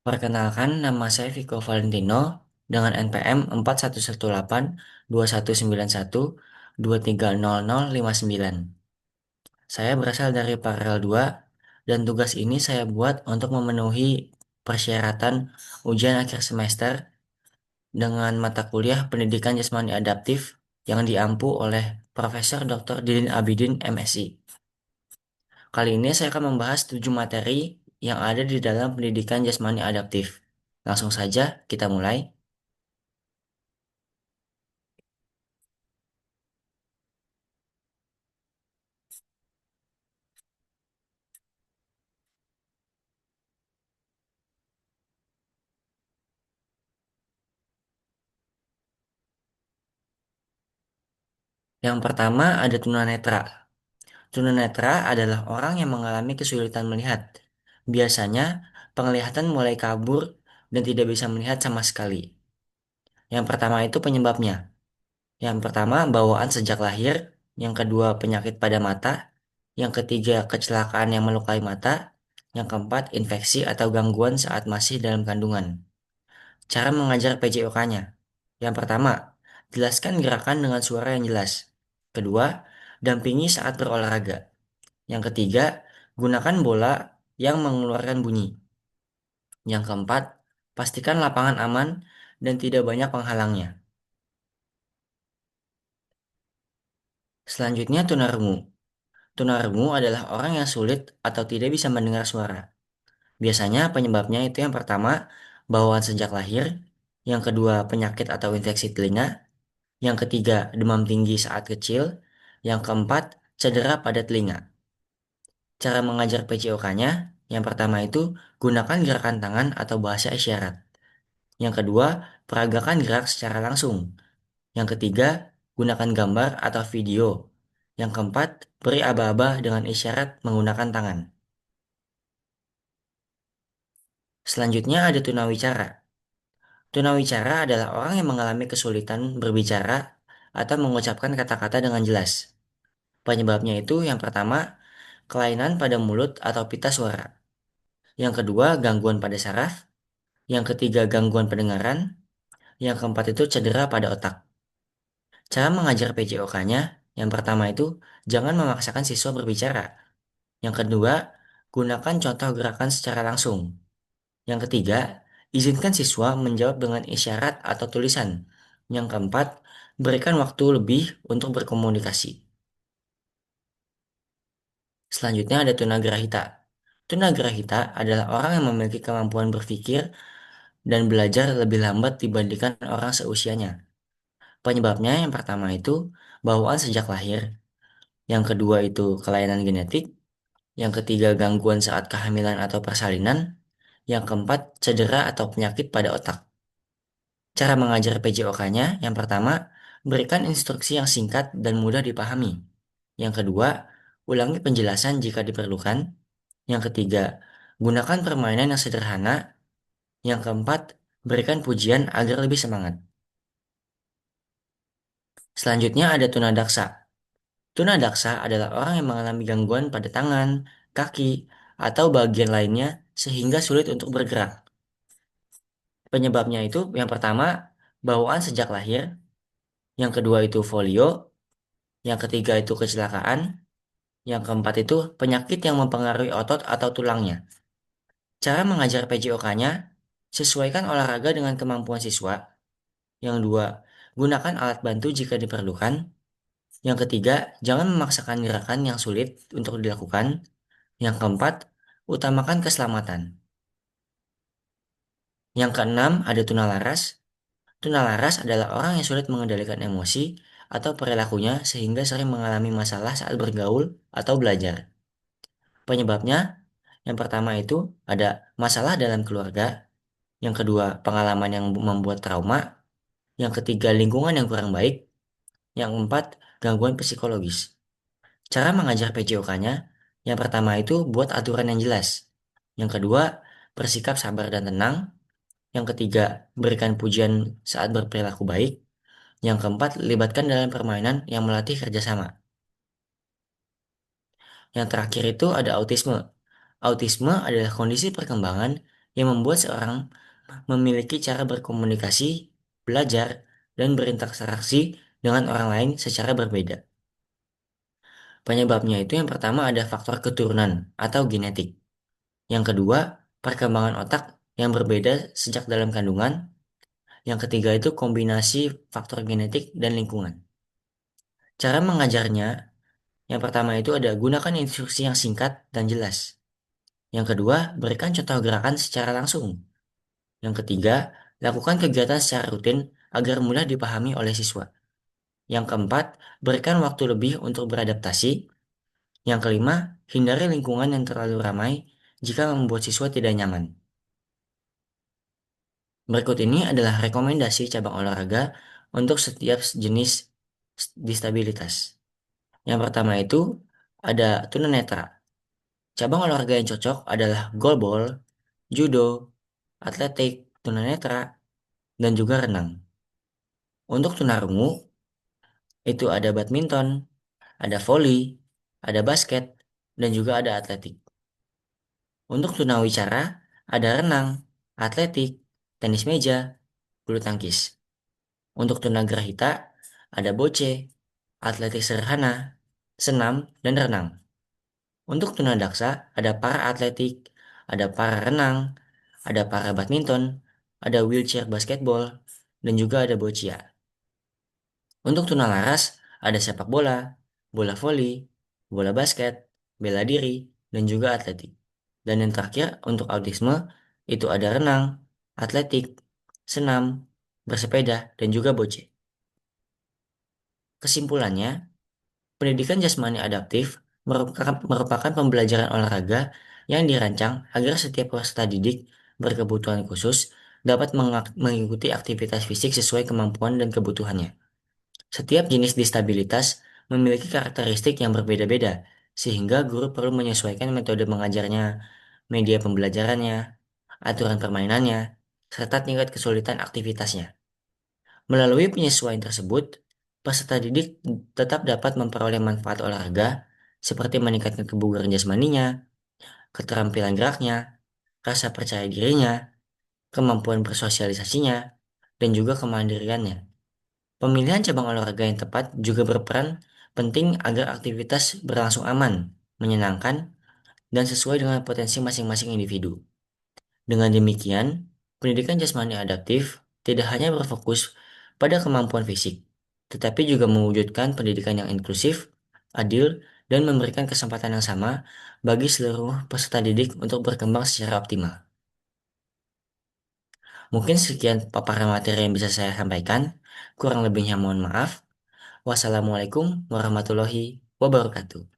Perkenalkan, nama saya Vico Valentino dengan NPM 41182191230059. Saya berasal dari Paralel 2 dan tugas ini saya buat untuk memenuhi persyaratan ujian akhir semester dengan mata kuliah Pendidikan Jasmani Adaptif yang diampu oleh Profesor Dr. Didin Abidin, MSI. Kali ini saya akan membahas 7 materi yang ada di dalam pendidikan jasmani adaptif. Langsung saja kita mulai. Yang pertama ada tunanetra. Tunanetra adalah orang yang mengalami kesulitan melihat. Biasanya penglihatan mulai kabur dan tidak bisa melihat sama sekali. Yang pertama itu penyebabnya. Yang pertama bawaan sejak lahir, yang kedua penyakit pada mata, yang ketiga kecelakaan yang melukai mata, yang keempat infeksi atau gangguan saat masih dalam kandungan. Cara mengajar PJOK-nya. Yang pertama, jelaskan gerakan dengan suara yang jelas. Kedua, dampingi saat berolahraga. Yang ketiga, gunakan bola yang mengeluarkan bunyi. Yang keempat, pastikan lapangan aman dan tidak banyak penghalangnya. Selanjutnya, tunarungu. Tunarungu adalah orang yang sulit atau tidak bisa mendengar suara. Biasanya penyebabnya itu yang pertama, bawaan sejak lahir. Yang kedua, penyakit atau infeksi telinga. Yang ketiga, demam tinggi saat kecil. Yang keempat, cedera pada telinga. Cara mengajar PCOK-nya, yang pertama itu gunakan gerakan tangan atau bahasa isyarat. Yang kedua, peragakan gerak secara langsung. Yang ketiga, gunakan gambar atau video. Yang keempat, beri aba-aba dengan isyarat menggunakan tangan. Selanjutnya ada tunawicara. Tunawicara adalah orang yang mengalami kesulitan berbicara atau mengucapkan kata-kata dengan jelas. Penyebabnya itu yang pertama, kelainan pada mulut atau pita suara. Yang kedua, gangguan pada saraf. Yang ketiga, gangguan pendengaran. Yang keempat itu cedera pada otak. Cara mengajar PJOK-nya, yang pertama itu jangan memaksakan siswa berbicara. Yang kedua, gunakan contoh gerakan secara langsung. Yang ketiga, izinkan siswa menjawab dengan isyarat atau tulisan. Yang keempat, berikan waktu lebih untuk berkomunikasi. Selanjutnya ada tunagrahita. Tunagrahita adalah orang yang memiliki kemampuan berpikir dan belajar lebih lambat dibandingkan orang seusianya. Penyebabnya yang pertama itu bawaan sejak lahir, yang kedua itu kelainan genetik, yang ketiga gangguan saat kehamilan atau persalinan, yang keempat cedera atau penyakit pada otak. Cara mengajar PJOK-nya yang pertama, berikan instruksi yang singkat dan mudah dipahami. Yang kedua, ulangi penjelasan jika diperlukan. Yang ketiga, gunakan permainan yang sederhana. Yang keempat, berikan pujian agar lebih semangat. Selanjutnya ada tunadaksa. Tunadaksa adalah orang yang mengalami gangguan pada tangan, kaki, atau bagian lainnya sehingga sulit untuk bergerak. Penyebabnya itu yang pertama, bawaan sejak lahir, yang kedua itu folio, yang ketiga itu kecelakaan, yang keempat itu penyakit yang mempengaruhi otot atau tulangnya. Cara mengajar PJOK-nya, sesuaikan olahraga dengan kemampuan siswa. Yang dua, gunakan alat bantu jika diperlukan. Yang ketiga, jangan memaksakan gerakan yang sulit untuk dilakukan. Yang keempat, utamakan keselamatan. Yang keenam, ada tunalaras. Tunalaras adalah orang yang sulit mengendalikan emosi atau perilakunya sehingga sering mengalami masalah saat bergaul atau belajar. Penyebabnya, yang pertama itu ada masalah dalam keluarga, yang kedua pengalaman yang membuat trauma, yang ketiga lingkungan yang kurang baik, yang keempat gangguan psikologis. Cara mengajar PJOK-nya, yang pertama itu buat aturan yang jelas, yang kedua bersikap sabar dan tenang, yang ketiga berikan pujian saat berperilaku baik, yang keempat libatkan dalam permainan yang melatih kerjasama. Yang terakhir itu ada autisme. Autisme adalah kondisi perkembangan yang membuat seorang memiliki cara berkomunikasi, belajar, dan berinteraksi dengan orang lain secara berbeda. Penyebabnya itu yang pertama ada faktor keturunan atau genetik. Yang kedua, perkembangan otak yang berbeda sejak dalam kandungan. Yang ketiga itu kombinasi faktor genetik dan lingkungan. Cara mengajarnya, yang pertama itu ada gunakan instruksi yang singkat dan jelas. Yang kedua, berikan contoh gerakan secara langsung. Yang ketiga, lakukan kegiatan secara rutin agar mudah dipahami oleh siswa. Yang keempat, berikan waktu lebih untuk beradaptasi. Yang kelima, hindari lingkungan yang terlalu ramai jika membuat siswa tidak nyaman. Berikut ini adalah rekomendasi cabang olahraga untuk setiap jenis disabilitas. Yang pertama itu ada tunanetra. Cabang olahraga yang cocok adalah goalball, judo, atletik, tunanetra, dan juga renang. Untuk tunarungu, itu ada badminton, ada voli, ada basket, dan juga ada atletik. Untuk tunawicara, ada renang, atletik, tenis meja, bulu tangkis. Untuk tunagrahita, ada boce, atletik sederhana, senam, dan renang. Untuk tunadaksa, ada para atletik, ada para renang, ada para badminton, ada wheelchair basketball, dan juga ada boccia. Untuk tunalaras, ada sepak bola, bola voli, bola basket, bela diri, dan juga atletik. Dan yang terakhir, untuk autisme, itu ada renang, atletik, senam, bersepeda, dan juga boce. Kesimpulannya, pendidikan jasmani adaptif merupakan pembelajaran olahraga yang dirancang agar setiap peserta didik berkebutuhan khusus dapat mengikuti aktivitas fisik sesuai kemampuan dan kebutuhannya. Setiap jenis disabilitas memiliki karakteristik yang berbeda-beda, sehingga guru perlu menyesuaikan metode mengajarnya, media pembelajarannya, aturan permainannya, serta tingkat kesulitan aktivitasnya. Melalui penyesuaian tersebut, peserta didik tetap dapat memperoleh manfaat olahraga seperti meningkatkan kebugaran jasmaninya, keterampilan geraknya, rasa percaya dirinya, kemampuan bersosialisasinya, dan juga kemandiriannya. Pemilihan cabang olahraga yang tepat juga berperan penting agar aktivitas berlangsung aman, menyenangkan, dan sesuai dengan potensi masing-masing individu. Dengan demikian, pendidikan jasmani adaptif tidak hanya berfokus pada kemampuan fisik, tetapi juga mewujudkan pendidikan yang inklusif, adil, dan memberikan kesempatan yang sama bagi seluruh peserta didik untuk berkembang secara optimal. Mungkin sekian paparan materi yang bisa saya sampaikan. Kurang lebihnya mohon maaf. Wassalamualaikum warahmatullahi wabarakatuh.